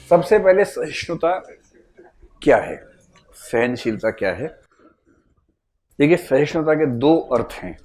सबसे पहले सहिष्णुता क्या है, सहनशीलता क्या है। देखिए, सहिष्णुता के दो अर्थ हैं।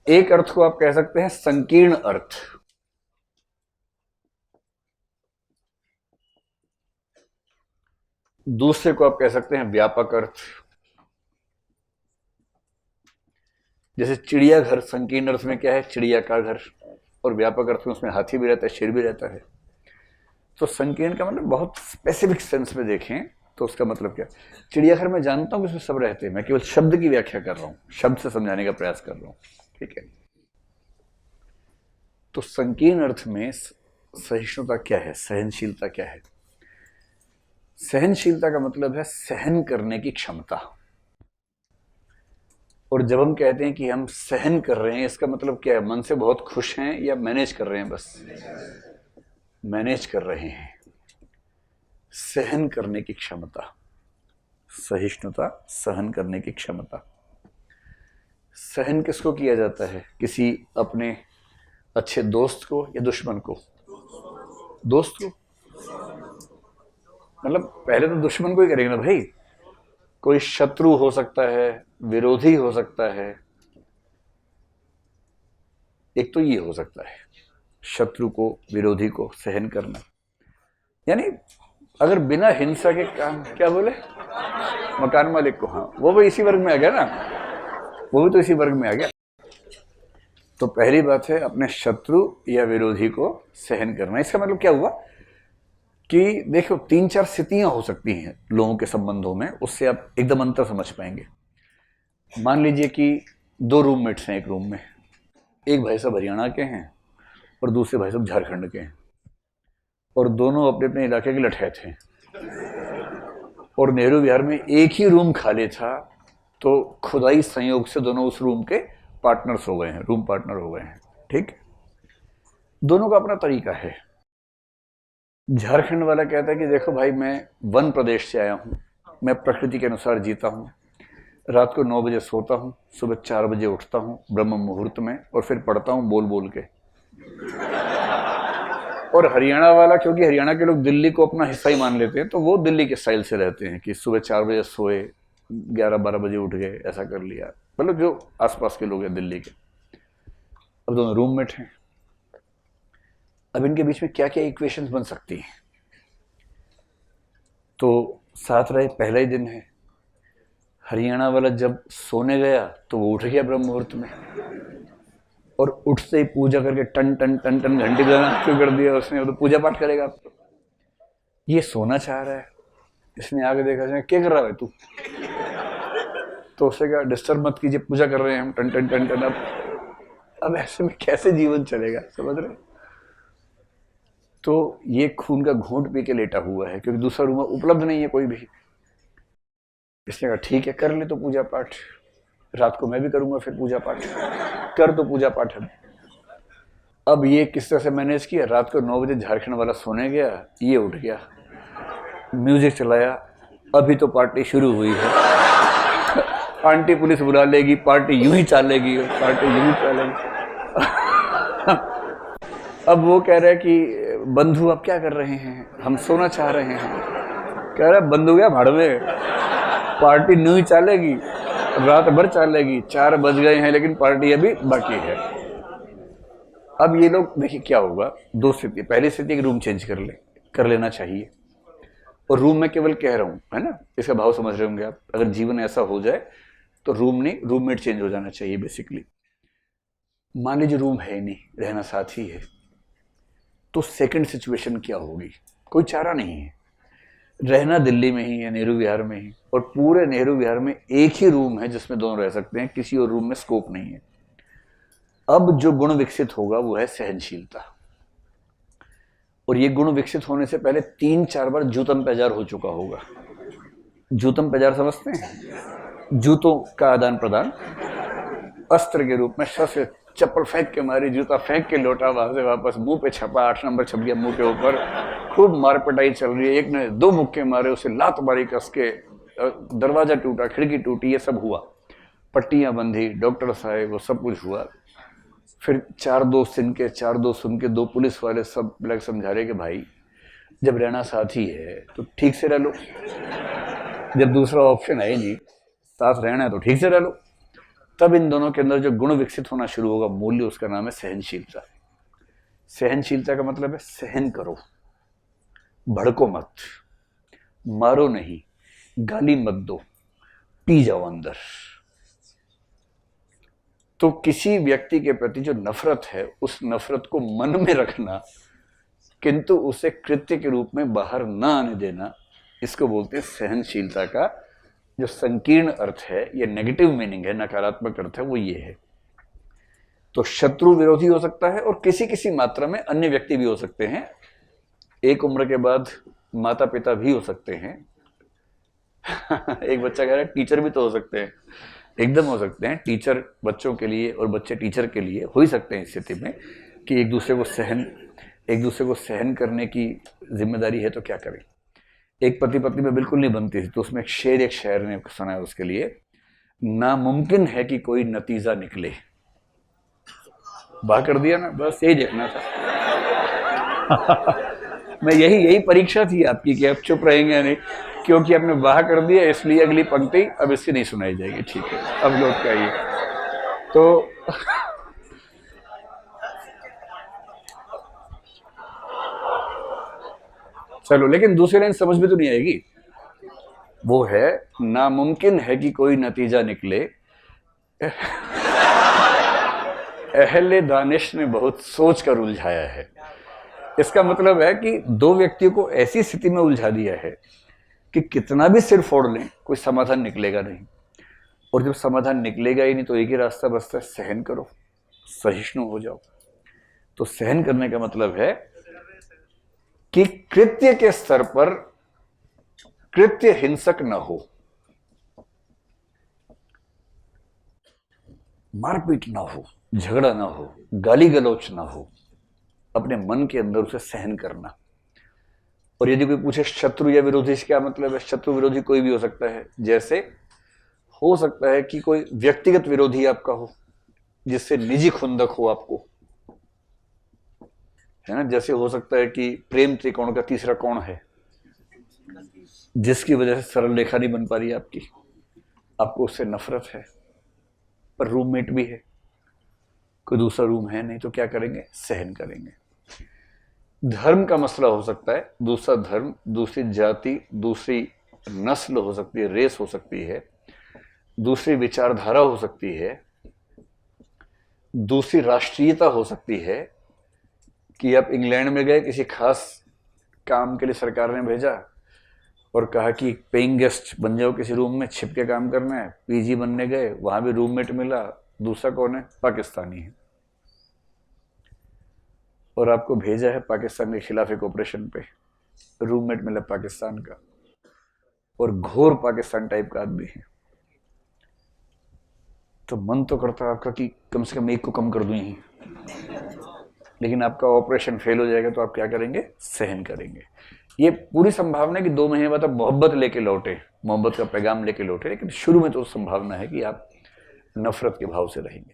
एक अर्थ को आप कह सकते हैं संकीर्ण अर्थ, दूसरे को आप कह सकते हैं व्यापक अर्थ। जैसे चिड़ियाघर संकीर्ण अर्थ में क्या है, चिड़िया का घर, और व्यापक अर्थ में उसमें हाथी भी रहता है, शेर भी रहता है। तो संकीर्ण का मतलब बहुत स्पेसिफिक सेंस में देखें तो उसका मतलब क्या, चिड़ियाघर में जानता हूं कि उसमें सब रहते हैं, मैं केवल शब्द की व्याख्या कर रहा हूं, शब्द से समझाने का प्रयास कर रहा हूं, ठीक है। तो संकीर्ण अर्थ में सहिष्णुता क्या है, सहनशीलता क्या है। सहनशीलता का मतलब है सहन करने की क्षमता। और जब हम कहते हैं कि हम सहन कर रहे हैं, इसका मतलब क्या है, मन से बहुत खुश हैं या मैनेज कर रहे हैं, बस मैनेज कर रहे हैं। सहन करने की क्षमता, सहिष्णुता, सहन करने की क्षमता। सहन किसको किया जाता है, किसी अपने अच्छे दोस्त को या दुश्मन को। दोस्त को, मतलब पहले तो दुश्मन को ही करेंगे ना भाई। कोई शत्रु हो सकता है, विरोधी हो सकता है। एक तो ये हो सकता है, शत्रु को, विरोधी को सहन करना, यानी अगर बिना हिंसा के काम, क्या बोले, मकान मालिक को, हाँ वो भी इसी वर्ग में आ गया ना, वो भी तो इसी वर्ग में आ गया। तो पहली बात है अपने शत्रु या विरोधी को सहन करना। इसका मतलब क्या हुआ कि देखो, तीन चार स्थितियां हो सकती हैं लोगों के संबंधों में, उससे आप एकदम अंतर समझ पाएंगे। मान लीजिए कि दो रूममेट्स हैं एक रूम में, एक भाई साहब हरियाणा के हैं और दूसरे भाई साहब झारखंड के हैं, और दोनों अपने अपने इलाके के लठैत हैं, और नेहरू विहार में एक ही रूम खाली था, तो खुदाई संयोग से दोनों उस रूम के पार्टनर्स हो गए हैं, रूम पार्टनर हो गए हैं, ठीक। दोनों का अपना तरीका है। झारखंड वाला कहता है कि देखो भाई, मैं वन प्रदेश से आया हूँ, मैं प्रकृति के अनुसार जीता हूँ, रात को 9 बजे सोता हूँ, सुबह 4 बजे उठता हूँ ब्रह्म मुहूर्त में, और फिर पढ़ता हूँ बोल बोल के। और हरियाणा वाला, क्योंकि हरियाणा के लोग दिल्ली को अपना हिस्सा ही मान लेते हैं, तो वो दिल्ली के स्टाइल से रहते हैं कि सुबह 4 बजे सोए, 11-12 बजे उठ गए, ऐसा कर लिया। मतलब जो आसपास के लोग हैं दिल्ली के। अब दोनों रूममेट हैं, अब इनके बीच में क्या क्या इक्वेशंस बन सकती हैं। तो साथ रहे, पहला ही दिन है, हरियाणा वाला जब सोने गया तो वो उठ गया ब्रह्म मुहूर्त में, और उठते ही पूजा करके टन टन टन टन घंटी बजाना शुरू कर दिया उसने, तो पूजा पाठ करेगा। ये सोना चाह रहा है, इसने आगे देखा, क्या कर रहा है तू, तो उससे कहा डिस्टर्ब मत कीजिए, पूजा कर रहे हैं हम, टन टन टन टन। अब ऐसे में कैसे जीवन चलेगा, समझ रहे। तो ये खून का घूंट पी के लेटा हुआ है, क्योंकि दूसरा रूम उपलब्ध नहीं है कोई भी। इसने कहा ठीक है, कर ले तो पूजा पाठ, रात को मैं भी करूंगा फिर पूजा पाठ, कर तो पूजा पाठ है। अब ये किस तरह से मैनेज किया, रात को 9 बजे झारखंड वाला सोने गया, ये उठ गया, म्यूजिक चलाया, अभी तो पार्टी शुरू हुई है, आंटी पुलिस बुला लेगी, पार्टी यूं ही चलेगी, पार्टी यूं ही चलेगी। अब वो कह रहा है कि बंधु आप क्या कर रहे हैं, हम सोना चाह रहे हैं। कह रहा है बंधु क्या भाड़वे, पार्टी न्यू ही चलेगी, रात भर चलेगी, 4 बज गए हैं लेकिन पार्टी अभी बाकी है। अब ये लोग देखिए क्या होगा, दो स्थिति, पहली स्थिति रूम चेंज कर लेना चाहिए। और रूम में केवल कह रहा हूं, है ना, इसका भाव समझ रहे होंगे आप। अगर जीवन ऐसा हो जाए तो रूम नहीं, रूममेट चेंज हो जाना चाहिए बेसिकली। मान लीजिए रूम है नहीं, रहना साथ ही है, तो सेकंड सिचुएशन क्या होगी, कोई चारा नहीं है, रहना दिल्ली में ही है, नेहरू विहार में ही, और पूरे नेहरू विहार में एक ही रूम है जिसमें दोनों रह सकते हैं, किसी और रूम में स्कोप नहीं है। अब जो गुण विकसित होगा वो है सहनशीलता। और ये गुण विकसित होने से पहले 3-4 बार जूतम पैजार हो चुका होगा। जूतम पैजार समझते हैं, जूतों का आदान प्रदान, अस्त्र के रूप में शस्त्र, चप्पल फेंक के मारी, जूता फेंक के लौटा, वहां से वापस मुंह पे छपा, 8 नंबर छप गया मुंह के ऊपर, खूब मारपिटाई चल रही है, एक ने 2 मुक्के मारे, उसे लात मारी कस के, दरवाजा टूटा, खिड़की टूटी, ये सब हुआ, पट्टियां बंधी, डॉक्टर्स आए, वो सब कुछ हुआ। फिर 4 दोस्त इनके, 4 दोस्त उनके, 2 पुलिस वाले, सब लग समझा रहे कि भाई जब रहना साथ ही है तो ठीक से रह लो, जब दूसरा ऑप्शन है ही नहीं, साथ रहना है तो ठीक से रह लो। तब इन दोनों के अंदर जो गुण विकसित होना शुरू होगा, मूल्य, उसका नाम है सहनशीलता। सहनशीलता का मतलब है सहन करो, भड़को मत, मारो नहीं, गाली मत दो, पी जाओ अंदर। तो किसी व्यक्ति के प्रति जो नफरत है, उस नफरत को मन में रखना किंतु उसे कृत्य के रूप में बाहर ना आने देना, इसको बोलते हैं सहनशीलता का जो संकीर्ण अर्थ है, ये नेगेटिव मीनिंग है, नकारात्मक अर्थ है, वो ये है। तो शत्रु विरोधी हो सकता है और किसी किसी मात्रा में अन्य व्यक्ति भी हो सकते हैं। एक उम्र के बाद माता पिता भी हो सकते हैं। एक बच्चा कह रहा है टीचर भी तो हो सकते हैं, एकदम हो सकते हैं। टीचर बच्चों के लिए और बच्चे टीचर के लिए हो ही सकते हैं इस स्थिति में कि एक दूसरे को सहन करने की जिम्मेदारी है। तो क्या करें? एक पति पत्नी में बिल्कुल नहीं बनती थी, तो उसमें एक शायर ने सुना है उसके लिए, नामुमकिन है कि कोई नतीजा निकले। बात कर दिया ना, बस यही देखना था। मैं यही परीक्षा थी आपकी कि आप चुप रहेंगे नहीं, क्योंकि आपने वाह कर दिया, इसलिए अगली पंक्ति अब इसकी नहीं सुनाई जाएगी। ठीक है, अब लौट के आइए। तो चलो, लेकिन दूसरी लाइन समझ में तो नहीं आएगी। वो है, नामुमकिन है कि कोई नतीजा निकले, अहले दानिश ने बहुत सोच कर उलझाया है। इसका मतलब है कि दो व्यक्तियों को ऐसी स्थिति में उलझा दिया है कि कितना भी सिर फोड़ लें, कोई समाधान निकलेगा नहीं। और जब समाधान निकलेगा ही नहीं, तो एक ही रास्ता बचता है, सहन करो, सहिष्णु हो जाओ। तो सहन करने का मतलब है कि कृत्य के स्तर पर कृत्य हिंसक न हो, मारपीट ना हो, झगड़ा ना हो, गाली गलौच ना हो, अपने मन के अंदर उसे सहन करना। और यदि कोई पूछे शत्रु या विरोधी से क्या मतलब है, शत्रु विरोधी कोई भी हो सकता है। जैसे हो सकता है कि कोई व्यक्तिगत विरोधी आपका हो, जिससे निजी खुंदक हो आपको, है ना। जैसे हो सकता है कि प्रेम त्रिकोण का तीसरा कोण है, जिसकी वजह से सरल रेखा नहीं बन पा रही आपको उससे नफरत है, पर रूममेट भी है, कोई दूसरा रूम है नहीं, तो क्या करेंगे? सहन करेंगे। धर्म का मसला हो सकता है, दूसरा धर्म, दूसरी जाति, दूसरी नस्ल हो सकती है, रेस हो सकती है, दूसरी विचारधारा हो सकती है, दूसरी राष्ट्रीयता हो सकती है। कि आप इंग्लैंड में गए, किसी खास काम के लिए सरकार ने भेजा और कहा कि पेइंग गेस्ट बन जाओ, किसी रूम में छिप के काम करना है। पीजी बनने गए, वहां भी रूममेट मिला, दूसरा कौन है? पाकिस्तानी है। और आपको भेजा है पाकिस्तान के खिलाफ एक ऑपरेशन पे, रूममेट मिला पाकिस्तान का, और घोर पाकिस्तान टाइप का आदमी है। तो मन तो करता है आपका कि कम से कम एक को कम कर दूं यहीं, लेकिन आपका ऑपरेशन फेल हो जाएगा, तो आप क्या करेंगे? सहन करेंगे। ये पूरी संभावना है कि 2 महीने बाद आप मोहब्बत लेके लौटे, मोहब्बत का पैगाम लेके लौटे, लेकिन शुरू में तो संभावना है कि आप नफरत के भाव से रहेंगे।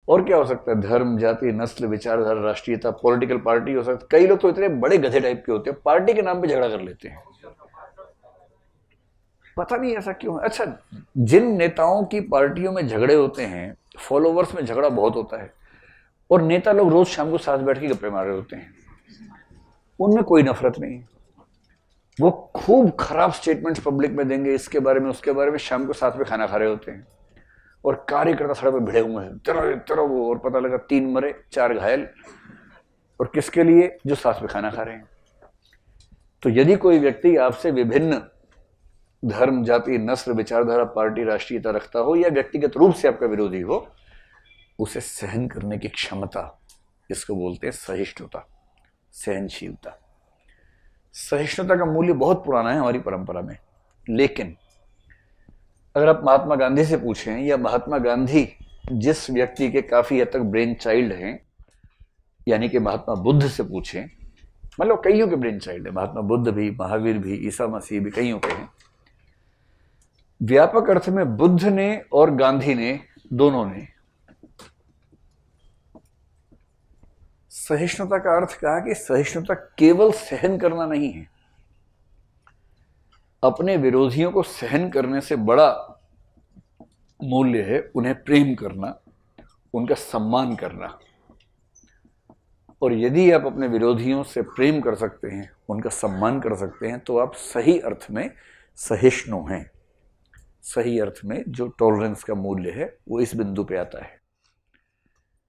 और क्या हो सकता है? धर्म, जाति, नस्ल, विचारधारा, राष्ट्रीयता, पॉलिटिकल पार्टी हो सकता है। कई लोग तो इतने बड़े गधे टाइप के होते हैं, पार्टी के नाम पे झगड़ा कर लेते हैं, पता नहीं ऐसा क्यों है। अच्छा, जिन नेताओं की पार्टियों में झगड़े होते हैं, फॉलोवर्स में झगड़ा बहुत होता है, और नेता लोग रोज शाम को साथ बैठ के गप्पे मार रहे होते हैं, उनमें कोई नफरत नहीं। वो खूब खराब स्टेटमेंट्स पब्लिक में देंगे, इसके बारे में उसके बारे में, शाम को साथ में खाना खा रहे होते हैं, और कार्यकर्ता सड़क पर भिड़े हुए हैं, तेरा वो, और पता लगा 3 मरे 4 घायल, और किसके लिए? जो साथ में खाना खा रहे हैं। तो यदि कोई व्यक्ति आपसे विभिन्न धर्म, जाति, नस्ल, विचारधारा, पार्टी, राष्ट्रीयता रखता हो, या व्यक्तिगत रूप से आपका विरोधी हो, उसे सहन करने की क्षमता, इसको बोलते हैं सहिष्णुता, सहनशीलता। सहिष्णुता का मूल्य बहुत पुराना है हमारी परंपरा में। लेकिन अगर आप महात्मा गांधी से पूछें, या महात्मा गांधी जिस व्यक्ति के काफी हद तक ब्रेन चाइल्ड हैं, यानी कि महात्मा बुद्ध से पूछें, मतलब कईयों के ब्रेन चाइल्ड है, महात्मा बुद्ध भी, महावीर भी, ईसा मसीह भी, कईयों के हैं। व्यापक अर्थ में बुद्ध ने और गांधी ने, दोनों ने सहिष्णुता का अर्थ कहा कि सहिष्णुता केवल सहन करना नहीं है, अपने विरोधियों को सहन करने से बड़ा मूल्य है उन्हें प्रेम करना, उनका सम्मान करना। और यदि आप अपने विरोधियों से प्रेम कर सकते हैं, उनका सम्मान कर सकते हैं, तो आप सही अर्थ में सहिष्णु हैं। सही अर्थ में जो टॉलरेंस का मूल्य है वो इस बिंदु पे आता है।